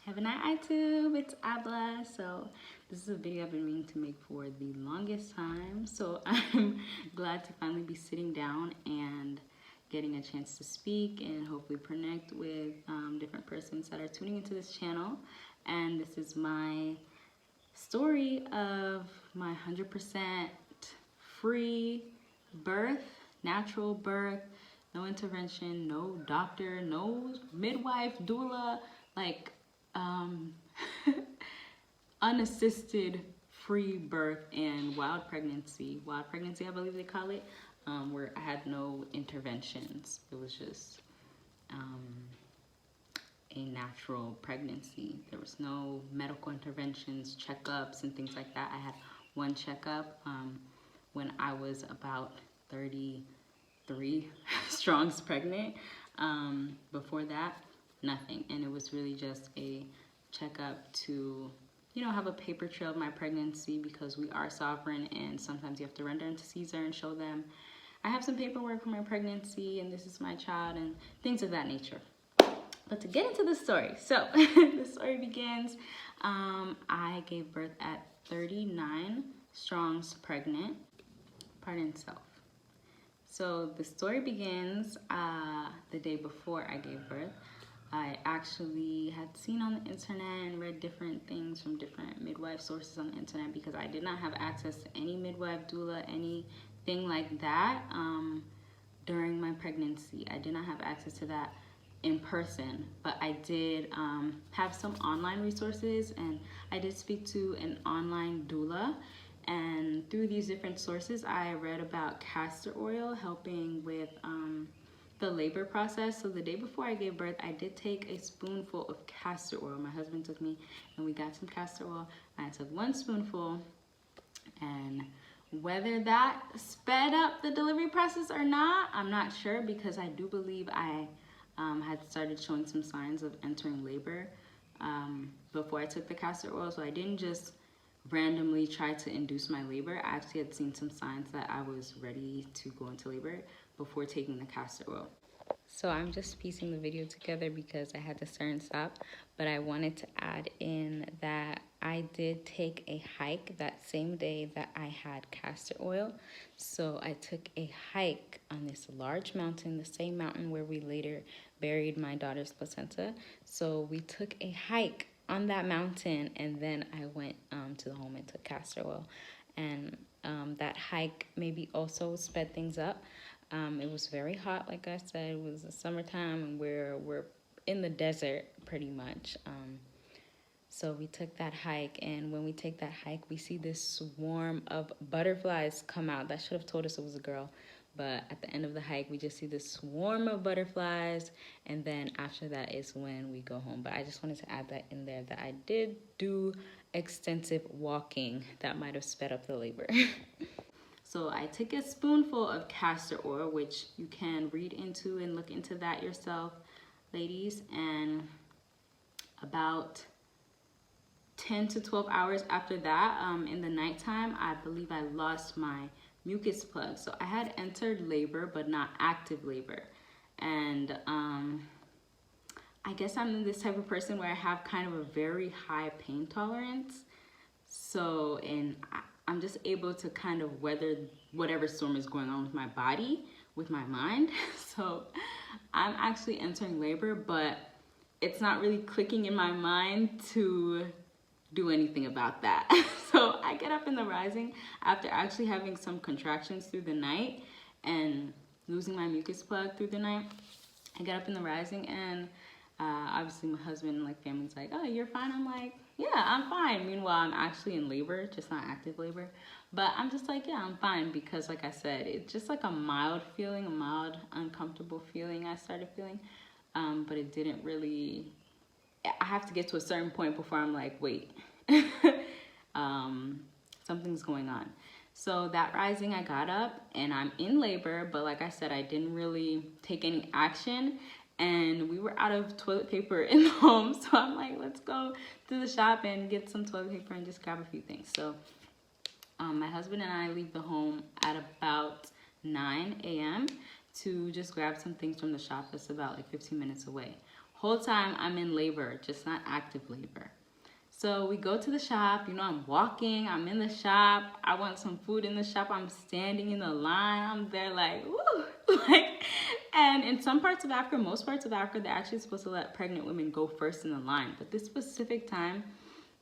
Have a night, YouTube. It's Abla. So this is a video I've been meaning to make for the longest time. So I'm glad to finally be sitting down and getting a chance to speak and hopefully connect with different persons that are tuning into this channel. And this is my story of my 100% free birth, natural birth, no intervention, no doctor, no midwife, doula, like unassisted free birth and wild pregnancy, I believe they call it, where I had no interventions. It was just a natural pregnancy. There was no medical interventions, checkups, and things like that. I had one checkup when I was about 33 strongs pregnant. Before that, nothing. And it was really just a checkup to, have a paper trail of my pregnancy, because we are sovereign and sometimes you have to render into Caesar and show them I have some paperwork for my pregnancy and this is my child and things of that nature. But to get into the story, so the story begins, I gave birth at 39 strongs pregnant, pardon self. So the story begins the day before I gave birth. I actually had seen on the internet and read different things from different midwife sources on the internet, because I did not have access to any midwife, doula, anything like that during my pregnancy. I did not have access to that in person, but I did have some online resources, and I did speak to an online doula. And through these different sources, I read about castor oil helping with the labor process. So the day before I gave birth, I did take a spoonful of castor oil. My husband took me and we got some castor oil. I took one spoonful, and whether that sped up the delivery process or not, I'm not sure, because I do believe I had started showing some signs of entering labor before I took the castor oil. So I didn't just randomly try to induce my labor. I actually had seen some signs that I was ready to go into labor before taking the castor oil. So I'm just piecing the video together because I had to start and stop, but I wanted to add in that I did take a hike that same day that I had castor oil. So I took a hike on this large mountain, the same mountain where we later buried my daughter's placenta. So we took a hike on that mountain, and then I went to the home and took castor oil. And that hike maybe also sped things up. It was very hot, like I said. It was the summertime, and we're in the desert pretty much. So we took that hike, and when we take that hike, we see this swarm of butterflies come out. That should have told us it was a girl. But at the end of the hike, we just see this swarm of butterflies, and then after that is when we go home. But I just wanted to add that in there, that I did do extensive walking that might have sped up the labor. So I took a spoonful of castor oil, which you can read into and look into that yourself, ladies, and about 10 to 12 hours after that, in the nighttime, I believe I lost my mucus plug. So I had entered labor, but not active labor. And I guess I'm this type of person where I have kind of a very high pain tolerance. So, and I'm just able to kind of weather whatever storm is going on with my body, with my mind. So I'm actually entering labor, but it's not really clicking in my mind to do anything about that. So I get up in the rising after actually having some contractions through the night and losing my mucus plug through the night. I get up in the rising, and obviously my husband and like family's like, "Oh, you're fine?" I'm like, "Yeah, I'm fine." Meanwhile, I'm actually in labor, just not active labor. But I'm just like, yeah, I'm fine, because like I said, it's just like a mild feeling, a mild uncomfortable feeling I started feeling. But it didn't really, I have to get to a certain point before I'm like, wait, something's going on. So that rising, I got up and I'm in labor, but like I said, I didn't really take any action, and we were out of toilet paper in the home. So I'm like, let's go to the shop and get some toilet paper and just grab a few things. So my husband and I leave the home at about 9 a.m. to just grab some things from the shop that's about like 15 minutes away. Whole time I'm in labor, just not active labor. So we go to the shop, I'm walking, I'm in the shop, I want some food in the shop, I'm standing in the line, I'm there like, woo, and in some parts of Africa, most parts of Africa, they're actually supposed to let pregnant women go first in the line. But this specific time,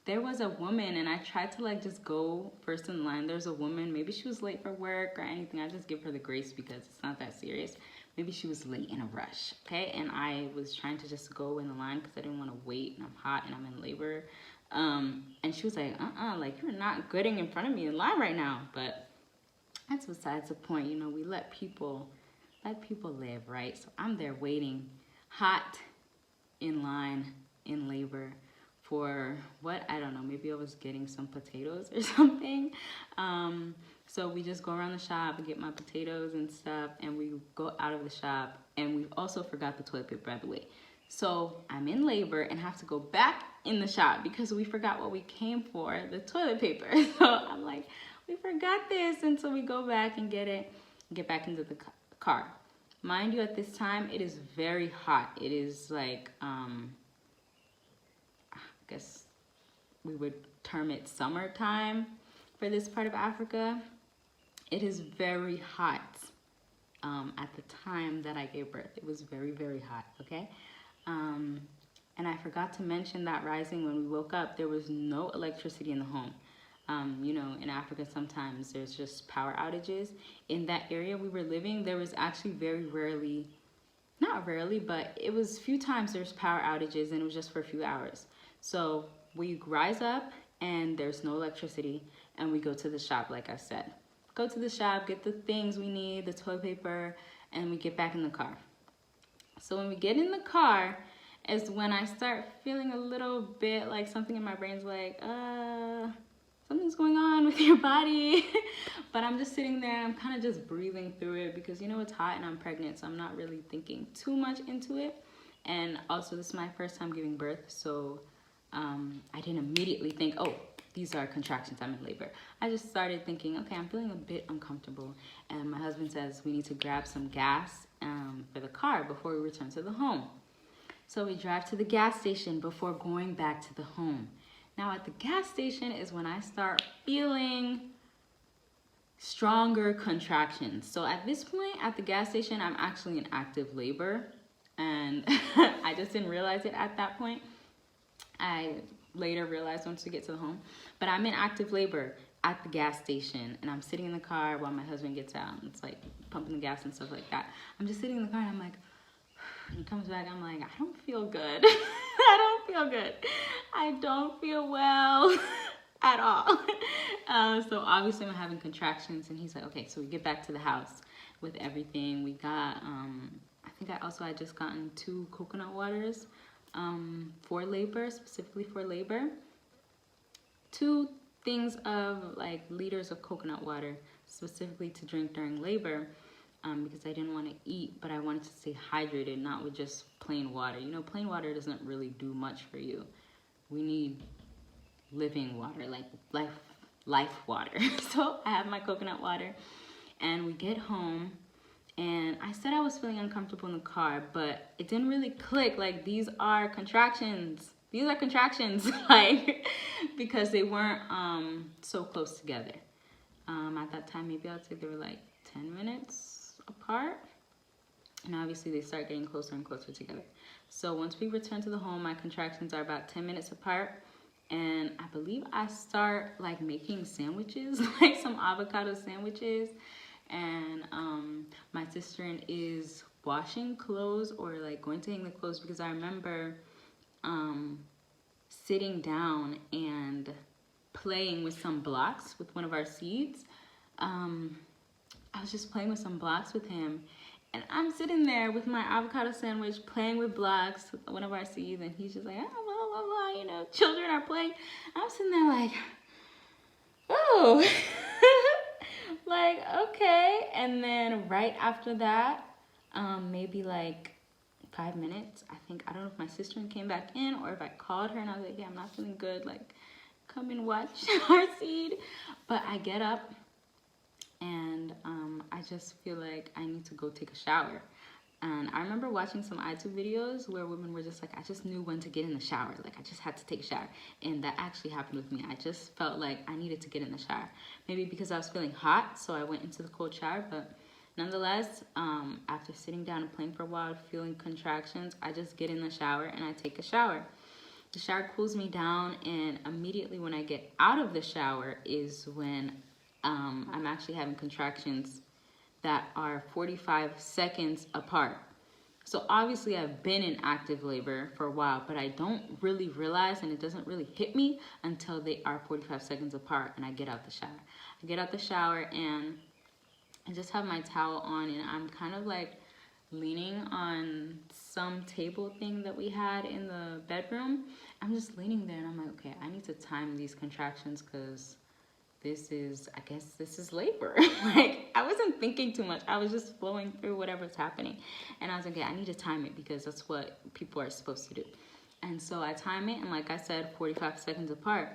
there was a woman, and I tried to just go first in line. There's a woman, maybe she was late for work or anything. I just give her the grace because it's not that serious. Maybe she was late in a rush, okay? And I was trying to just go in the line because I didn't want to wait, and I'm hot and I'm in labor. And she was like, you're not getting in front of me in line right now. But that's besides the point. We let people live, right? So I'm there waiting, hot, in line, in labor for what? I don't know. Maybe I was getting some potatoes or something. So we just go around the shop and get my potatoes and stuff, and we go out of the shop, and we also forgot the toilet paper, by the way. So I'm in labor and have to go back in the shop because we forgot what we came for, the toilet paper. So I'm like, we forgot this. And so we go back and get back into the car. Mind you, at this time, it is very hot. It is like, I guess we would term it summertime for this part of Africa. It is very hot at the time that I gave birth. It was very, very hot, okay? And I forgot to mention that rising when we woke up, there was no electricity in the home. In Africa, sometimes there's just power outages. In that area we were living, there was actually very rarely, not rarely, but it was few times there's power outages, and it was just for a few hours. So we rise up and there's no electricity, and we go to the shop, like I said. Go to the shop, get the things we need, the toilet paper, and we get back in the car. So when we get in the car is when I start feeling a little bit like something in my brain's like, something's going on with your body. But I'm just sitting there and I'm kind of just breathing through it because it's hot and I'm pregnant, so I'm not really thinking too much into it. And also this is my first time giving birth, so I didn't immediately think, oh, these are contractions, I'm in labor. I just started thinking, okay, I'm feeling a bit uncomfortable. And my husband says we need to grab some gas for the car before we return to the home. So we drive to the gas station before going back to the home. Now at the gas station is when I start feeling stronger contractions. So at this point at the gas station, I'm actually in active labor, and I just didn't realize it at that point. I later realized once we get to the home, but I'm in active labor at the gas station, and I'm sitting in the car while my husband gets out, and it's like pumping the gas and stuff like that. I'm just sitting in the car and I'm like, he comes back, I'm like, I don't feel good. I don't feel good. I don't feel well at all. So obviously I'm having contractions, and he's like, okay, so we get back to the house with everything. We got, I think I just gotten 2 coconut waters for labor, specifically for labor. 2 things of liters of coconut water specifically to drink during labor. Because I didn't want to eat, but I wanted to stay hydrated, not with just plain water. Plain water doesn't really do much for you. We need living water, like life water. So I have my coconut water, and we get home, and I said I was feeling uncomfortable in the car, but it didn't really click. These are contractions. These are contractions, because they weren't so close together. At that time, maybe I would say they were 10 minutes apart, and obviously they start getting closer and closer together. So once we return to the home, my contractions are about 10 minutes apart, and I believe I start making sandwiches, some avocado sandwiches, and my sister is washing clothes or going to hang the clothes, because I remember sitting down and playing with some blocks with one of our seeds. I was just playing with some blocks with him, and I'm sitting there with my avocado sandwich playing with blocks with one of our seeds, and he's just like, oh, blah, blah, blah, children are playing. I'm sitting there like, oh, okay. And then right after that, maybe 5 minutes, I don't know if my sister came back in or if I called her and I was like, yeah, I'm not feeling good, come and watch our seed. But I get up, and I just feel like I need to go take a shower. And I remember watching some YouTube videos where women were just like, I just knew when to get in the shower. Like, I just had to take a shower. And that actually happened with me. I just felt like I needed to get in the shower. Maybe because I was feeling hot, so I went into the cold shower. But nonetheless, after sitting down and playing for a while, feeling contractions, I just get in the shower and I take a shower. The shower cools me down, and immediately when I get out of the shower is when I'm actually having contractions that are 45 seconds apart. So obviously I've been in active labor for a while, but I don't really realize, and it doesn't really hit me until they are 45 seconds apart and I get out the shower. I get out the shower and I just have my towel on, and I'm kind of like leaning on some table thing that we had in the bedroom. I'm just leaning there and I'm like, okay, I need to time these contractions because I guess this is labor. Like, I wasn't thinking too much. I was just flowing through whatever's happening. And I was like, okay, I need to time it because that's what people are supposed to do. And so I time it, and like I said, 45 seconds apart.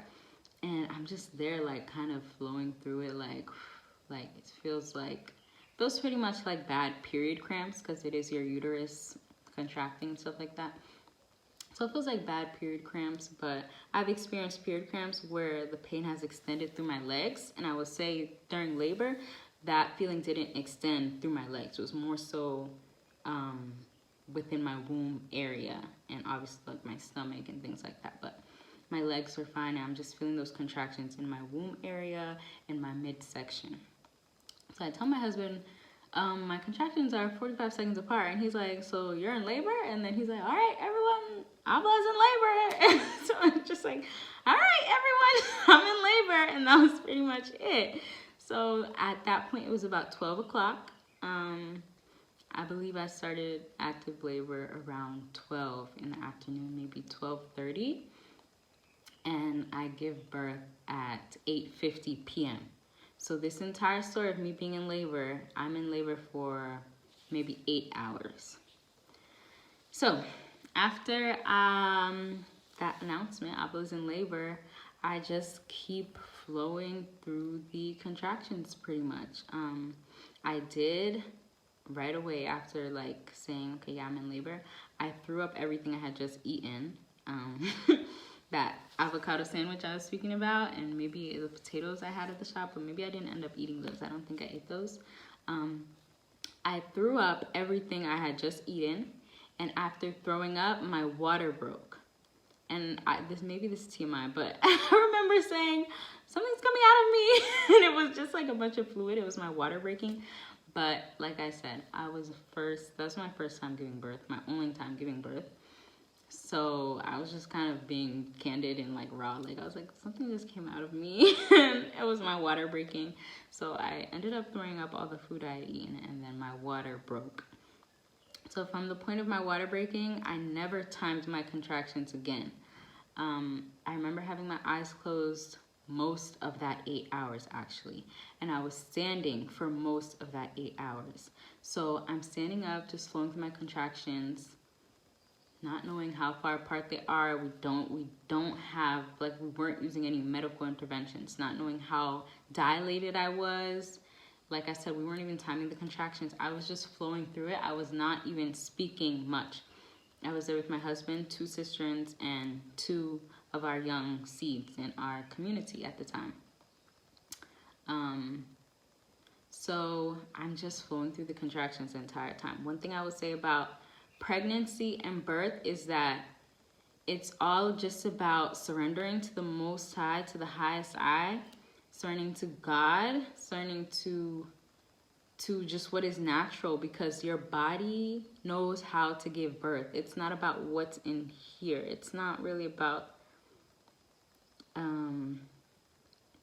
And I'm just there, like, kind of flowing through it, like it feels pretty much like bad period cramps because it is your uterus contracting and stuff like that. So it feels like bad period cramps, but I've experienced period cramps where the pain has extended through my legs. And I would say during labor, that feeling didn't extend through my legs. It was more so within my womb area and obviously like my stomach and things like that. But my legs were fine, and I'm just feeling those contractions in my womb area and my midsection. So I tell my husband, my contractions are 45 seconds apart. And he's like, so you're in labor? And then he's like, all right, everyone, Abla's in labor. So I'm just like, all right, everyone, I'm in labor. And that was pretty much it. So at that point, it was about 12 o'clock. I believe I started active labor around 12 in the afternoon, maybe 12:30. And I give birth at 8:50 p.m. So this entire story of me being in labor, I'm in labor for maybe 8 hours. So after that announcement, I was in labor, I just keep flowing through the contractions pretty much. I did right away after like saying, okay, yeah, I'm in labor, I threw up everything I had just eaten. That avocado sandwich I was speaking about, and maybe the potatoes I had at the shop, but maybe I didn't end up eating those. I don't think I ate those. I threw up everything I had just eaten, and after throwing up, my water broke. And maybe this is TMI, but I remember saying, something's coming out of me, and it was just like a bunch of fluid. It was my water breaking. But like I said, that's my first time giving birth, my only time giving birth. So I was just kind of being candid and like raw. Like I was like, something just came out of me and it was my water breaking. So I ended up throwing up all the food I had eaten, and then my water broke. So from the point of my water breaking, I never timed my contractions again. I remember having my eyes closed most of that 8 hours actually. And I was standing for most of that 8 hours. So I'm standing up, just flowing through my contractions, not knowing how far apart they are. We weren't using any medical interventions, not knowing how dilated I was. Like I said, we weren't even timing the contractions. I was just flowing through it. I was not even speaking much. I was there with my husband, 2 sisterins, and 2 of our young seeds in our community at the time. So I'm just flowing through the contractions the entire time. One thing I would say about pregnancy and birth is that it's all just about surrendering to the Most High, to the highest I, surrendering to God, surrendering to just what is natural, because your body knows how to give birth. It's not about what's in here. It's not really about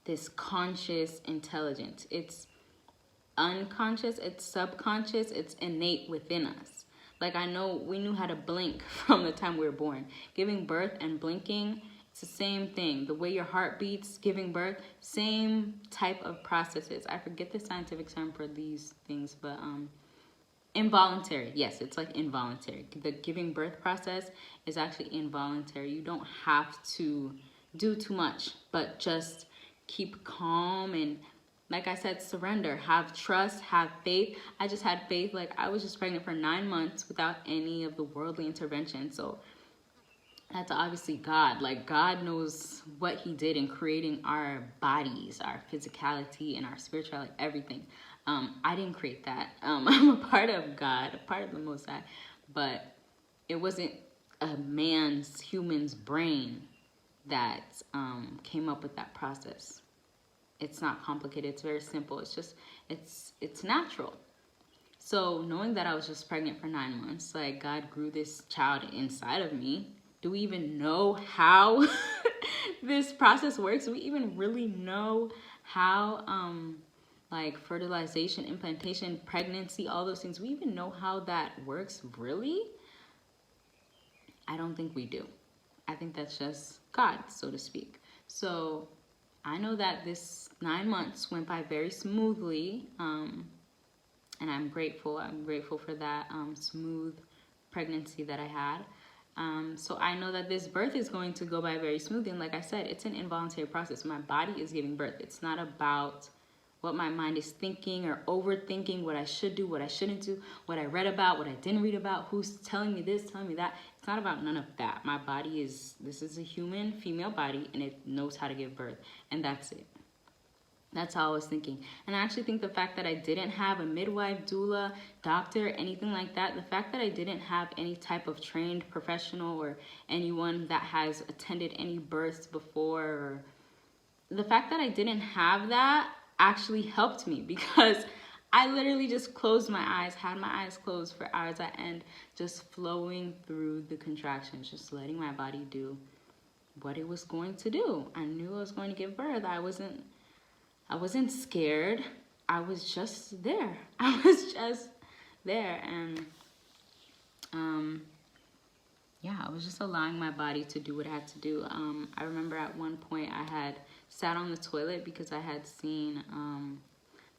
this conscious intelligence. It's unconscious, it's subconscious, it's innate within us. Like I know we knew how to blink from the time we were born. Giving birth and blinking, it's the same thing. The way your heart beats, giving birth, same type of processes. I forget the scientific term for these things, but involuntary. Yes, it's like involuntary. The giving birth process is actually involuntary. You don't have to do too much, but just keep calm and like I said, surrender, have trust, have faith. I just had faith. Like, I was just pregnant for 9 months without any of the worldly intervention. So that's obviously God. Like, God knows what he did in creating our bodies, our physicality, and our spirituality, everything. I didn't create that. I'm a part of God, a part of the Most High, but it wasn't a human's brain that came up with that process. It's not complicated. It's very simple. It's just, it's natural. So knowing that I was just pregnant for 9 months, like, God grew this child inside of me. Do we even know how this process works? Do we even really know how, like, fertilization, implantation, pregnancy, all those things, we even know how that works, really? I don't think we do. I think that's just God, so to speak. So I know that this 9 months went by very smoothly, and I'm grateful. I'm grateful for that smooth pregnancy that I had. So I know that this birth is going to go by very smoothly. And like I said, it's an involuntary process. My body is giving birth. It's not about what my mind is thinking or overthinking what I should do, what I shouldn't do, what I read about, what I didn't read about, who's telling me this, telling me that. It's not about none of that. My body this is a human female body, and it knows how to give birth. And that's it. That's how I was thinking. And I actually think the fact that I didn't have a midwife, doula, doctor, anything like that, the fact that I didn't have any type of trained professional or anyone that has attended any births before, or the fact that I didn't have that actually helped me, because I literally just closed my eyes, had my eyes closed for hours at end, just flowing through the contractions, just letting my body do what it was going to do. I knew I was going to give birth. I wasn't scared. I was just there. I was just there. And yeah, I was just allowing my body to do what it had to do. I remember at one point I had sat on the toilet because I had seen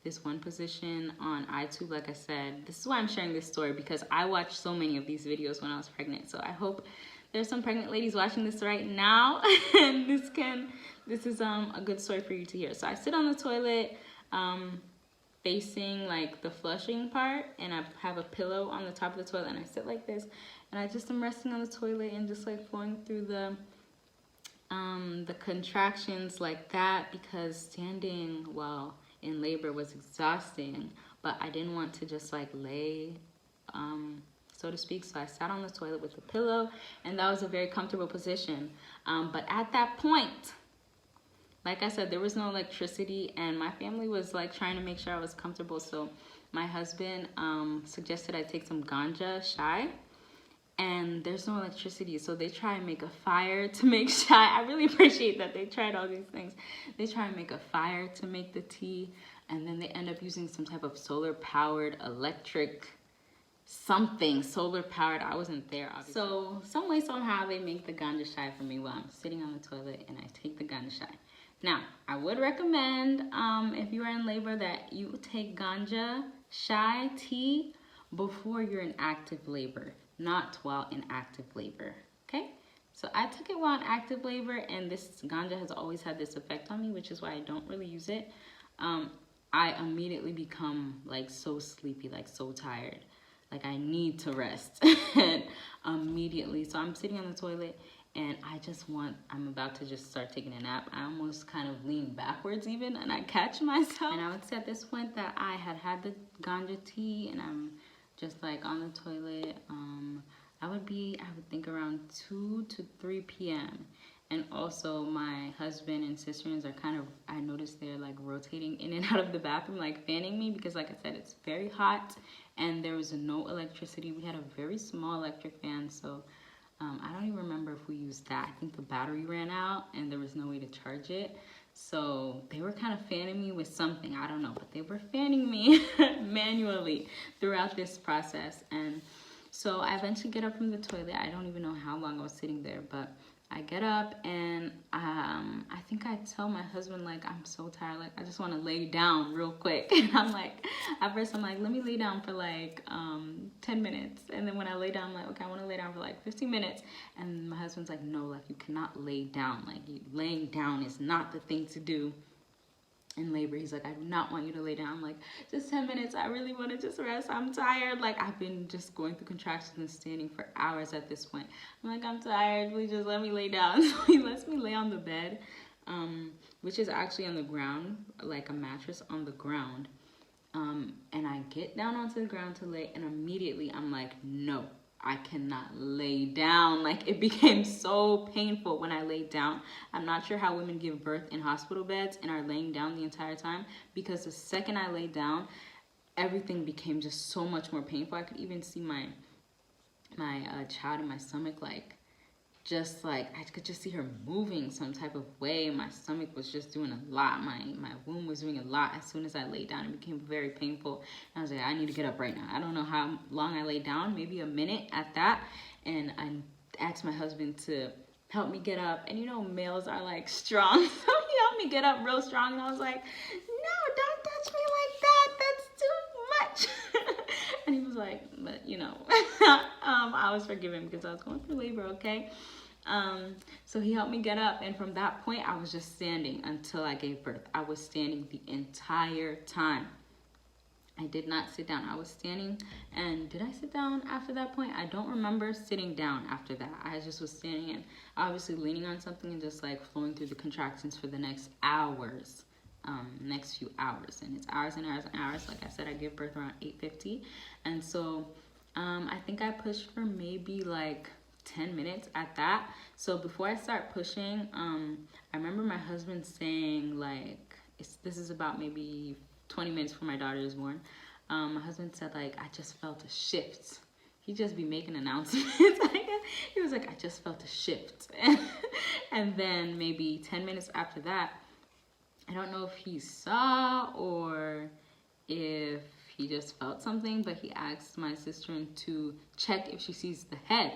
this one position on iTube. Like I said, this is why I'm sharing this story, because I watched so many of these videos when I was pregnant. So I hope there's some pregnant ladies watching this right now, and this is a good story for you to hear. So I sit on the toilet, facing like the flushing part, and I have a pillow on the top of the toilet, and I sit like this, and I just am resting on the toilet and just like flowing through the contractions like that, because standing while in labor was exhausting, but I didn't want to just like lay, so to speak. So I sat on the toilet with a pillow, and that was a very comfortable position. But at that point, like I said, there was no electricity, and my family was like trying to make sure I was comfortable. So my husband suggested I take some ganja chai, and there's no electricity. So they try and make a fire to make chai. I really appreciate that they tried all these things. They try and make a fire to make the tea, and then they end up using some type of solar-powered electric something, solar-powered. I wasn't there, obviously. So some way, somehow, they make the ganja chai for me while I'm sitting on the toilet, and I take the ganja chai. Now, I would recommend, if you are in labor, that you take ganja chai tea before you're in active labor, not while in active labor, okay? So I took it while in active labor, and this ganja has always had this effect on me, which is why I don't really use it. I immediately become like so sleepy, like so tired. Like I need to rest and immediately. So I'm sitting on the toilet, and I'm about to just start taking a nap. I almost kind of lean backwards even, and I catch myself. And I would say at this point that I had the ganja tea, and I'm just like on the toilet. I would think around 2 to 3 p.m. And also my husband and sisters are I noticed they're like rotating in and out of the bathroom, like fanning me, because like I said, it's very hot and there was no electricity. We had a very small electric fan, so I don't even remember if we used that. I think the battery ran out and there was no way to charge it. So they were kind of fanning me with something, I don't know, but they were fanning me manually throughout this process. And so I eventually get up from the toilet. I don't even know how long I was sitting there, but I get up, and I think I tell my husband, like, I'm so tired, like, I just want to lay down real quick. And I'm like, at first I'm like, let me lay down for like 10 minutes. And then when I lay down, I'm like, okay, I want to lay down for like 15 minutes. And my husband's like, no, like, you cannot lay down. Like, laying down is not the thing to do. in labor. He's like, I do not want you to lay down. I'm like, just 10 minutes. I really want to just rest. I'm tired. Like, I've been just going through contractions and standing for hours at this point. I'm like, I'm tired. Please just let me lay down. So he lets me lay on the bed, which is actually on the ground, like a mattress on the ground. And I get down onto the ground to lay, and immediately I'm like, no, I cannot lay down. Like, it became so painful when I laid down. I'm not sure how women give birth in hospital beds and are laying down the entire time, because the second I laid down, everything became just so much more painful. I could even see my child in my stomach, like, just like, I could just see her moving some type of way. My stomach was just doing a lot. My womb was doing a lot. As soon as I laid down, it became very painful. And I was like, I need to get up right now. I don't know how long I laid down, maybe a minute at that. And I asked my husband to help me get up. And you know, males are like strong. So he helped me get up real strong. And I was like, no, don't touch me like that. That's too much. And he was like, but you know, I was forgiven because I was going through labor, okay? So he helped me get up, and from that point, I was just standing until I gave birth. I was standing the entire time. I did not sit down. I was standing, and did I sit down after that point? I don't remember sitting down after that. I just was standing and obviously leaning on something and just like flowing through the contractions for the next hours. Next few hours, and it's hours and hours and hours. Like I said, I give birth around 8:50, and so I think I pushed for maybe like 10 minutes at that. So before I start pushing, I remember my husband saying, like, this is about maybe 20 minutes before my daughter is born. My husband said, like, I just felt a shift. He just be making announcements. He was like, I just felt a shift. And then maybe 10 minutes after that, I don't know if he saw or if he just felt something, but he asked my sister to check if she sees the head.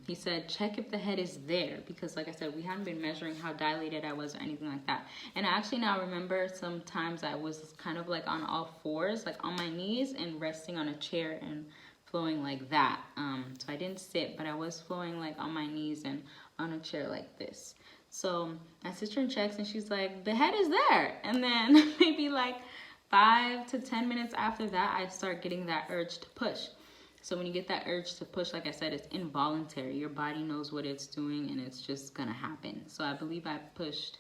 He said, check if the head is there, because like I said, we hadn't been measuring how dilated I was or anything like that. And I actually now remember sometimes I was kind of like on all fours, like on my knees and resting on a chair and flowing like that. So I didn't sit, but I was flowing like on my knees and on a chair like this. So my sister checks and she's like, the head is there. And then maybe like 5 to 10 minutes after that, I start getting that urge to push. So when you get that urge to push, like I said, it's involuntary. Your body knows what it's doing and it's just gonna happen. So I believe I pushed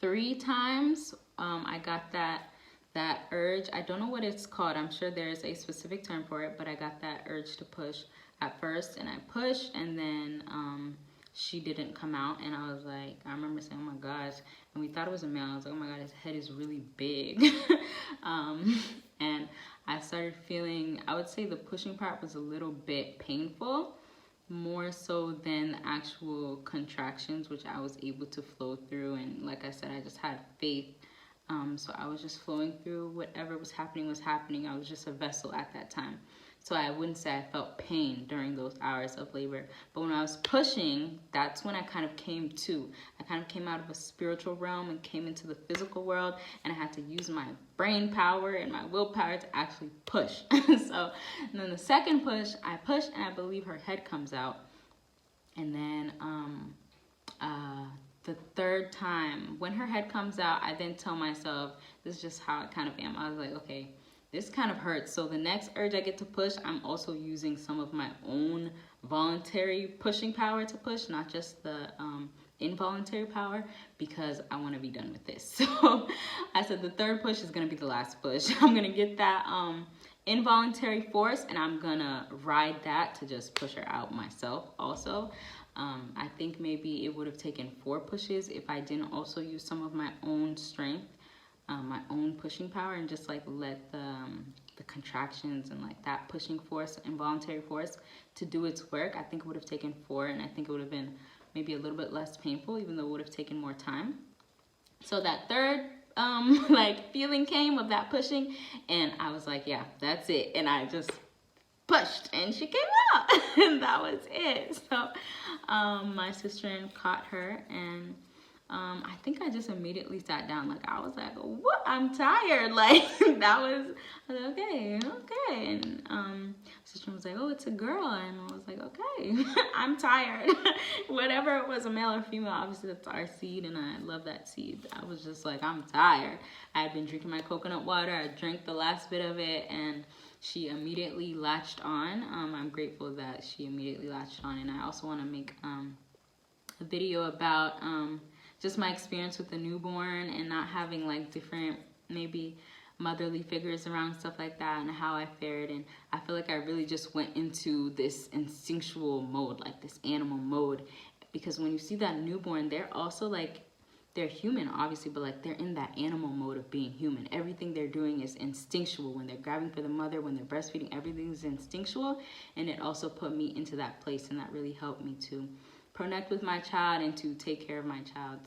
3 times. I got that urge. I don't know what it's called. I'm sure there's a specific term for it, but I got that urge to push at first, and I pushed, and then she didn't come out, and I was like, I remember saying, oh my gosh, and we thought it was a male. I was like, oh my god, his head is really big. And I started feeling, I would say the pushing part was a little bit painful, more so than the actual contractions, which I was able to flow through. And like I said, I just had faith. So I was just flowing through whatever was happening was happening. I was just a vessel at that time. So I wouldn't say I felt pain during those hours of labor. But when I was pushing, that's when I kind of came to. I kind of came out of a spiritual realm and came into the physical world. And I had to use my brain power and my willpower to actually push. So, and then the second push, I push and I believe her head comes out. And then the third time, when her head comes out, I then tell myself, this is just how I kind of am. I was like, okay, this kind of hurts. So the next urge I get to push, I'm also using some of my own voluntary pushing power to push, not just the involuntary power, because I want to be done with this. So I said the third push is going to be the last push. I'm going to get that involuntary force, and I'm going to ride that to just push her out myself also. I think maybe it would have taken 4 pushes if I didn't also use some of my own strength, my own pushing power, and just like let the contractions and like that pushing force, involuntary force, to do its work. I think it would have taken 4, and I think it would have been maybe a little bit less painful, even though it would have taken more time. So that third like feeling came of that pushing, and I was like, yeah, that's it. And I just pushed and she came out and that was it. So my sister caught her, and I think I just immediately sat down. Like, I was like, what? I'm tired. Like, I was like, okay. And sister was like, oh, it's a girl. And I was like, okay, I'm tired. Whatever it was, a male or female, obviously that's our seed, and I love that seed. I was just like, I'm tired. I had been drinking my coconut water. I drank the last bit of it, and she immediately latched on. I'm grateful that she immediately latched on. And I also want to make a video about just my experience with the newborn and not having like different maybe motherly figures around, stuff like that, and how I fared. And I feel like I really just went into this instinctual mode, like this animal mode, because when you see that newborn, they're also like, they're human obviously, but like they're in that animal mode of being human. Everything they're doing is instinctual. When they're grabbing for the mother, when they're breastfeeding, everything's instinctual. And it also put me into that place, and that really helped me to connect with my child and to take care of my child.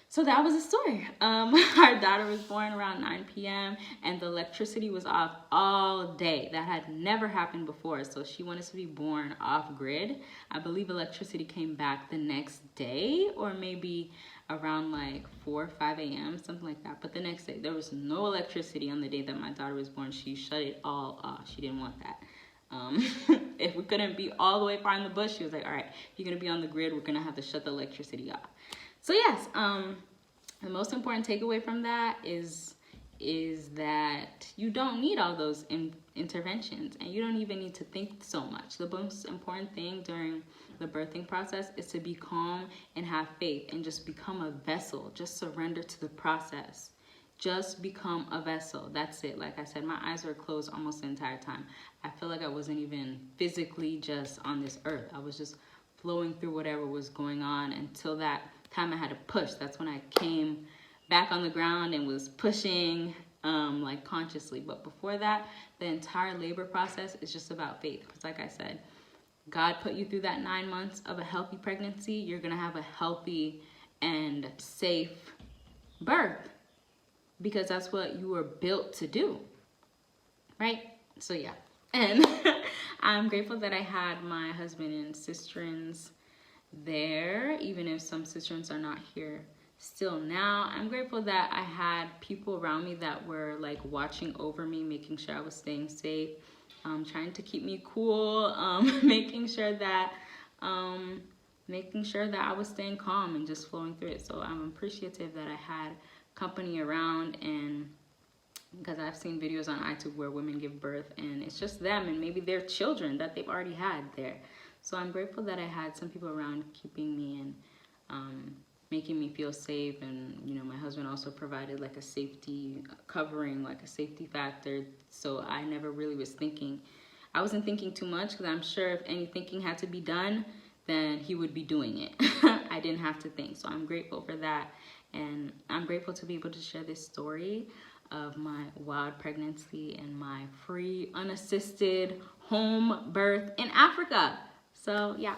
So that was the story. Our daughter was born around 9 p.m. and the electricity was off all day. That had never happened before. So she wanted to be born off grid. I believe electricity came back the next day, or maybe around like 4 or 5 a.m., something like that. But the next day, there was no electricity on the day that my daughter was born. She shut it all off. She didn't want that. If we couldn't be all the way far in the bush, she was like, all right, if you're going to be on the grid, we're going to have to shut the electricity off. So yes, the most important takeaway from that is that you don't need all those interventions, and you don't even need to think so much. The most important thing during the birthing process is to be calm and have faith and just become a vessel. Just surrender to the process. Just become a vessel. That's it. Like I said, my eyes were closed almost the entire time. I feel like I wasn't even physically just on this earth. I was just flowing through whatever was going on until that time I had to push. That's when I came back on the ground and was pushing like consciously. But before that, the entire labor process is just about faith. Because like I said, God put you through that 9 months of a healthy pregnancy. You're going to have a healthy and safe birth, because that's what you were built to do, right? So yeah, and I'm grateful that I had my husband and sisterins there, even if some sisterins are not here still now. I'm grateful that I had people around me that were like watching over me, making sure I was staying safe, trying to keep me cool, making sure that I was staying calm and just flowing through it. So I'm appreciative that I had company around, and because I've seen videos on YouTube where women give birth and it's just them and maybe their children that they've already had there. So I'm grateful that I had some people around keeping me and making me feel safe. And you know, my husband also provided like a safety covering, like a safety factor, so I never really I wasn't thinking too much, because I'm sure if any thinking had to be done, then he would be doing it. I didn't have to think. So I'm grateful for that. And I'm grateful to be able to share this story of my wild pregnancy and my free, unassisted home birth in Africa. So yeah.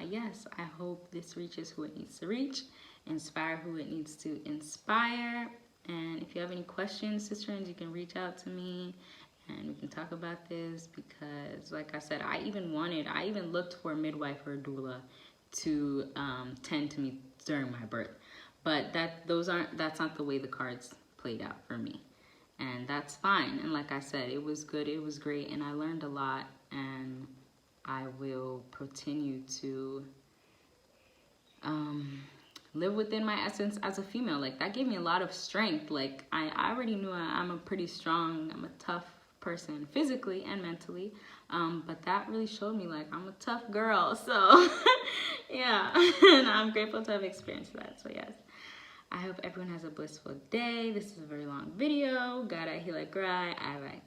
Yes, I hope this reaches who it needs to reach, inspire who it needs to inspire. And if you have any questions, sisterins, you can reach out to me and we can talk about this, because like I said, I even looked for a midwife or a doula to tend to me during my birth, but that's not the way the cards played out for me, and that's fine. And like I said, it was good, it was great, and I learned a lot, and I will continue to live within my essence as a female. Like that gave me a lot of strength. Like I already knew I'm a pretty strong, I'm a tough person physically and mentally, but that really showed me like I'm a tough girl. So yeah, and I'm grateful to have experienced that. So yes, I hope everyone has a blissful day. This is a very long video. God, I heal, I cry. All right.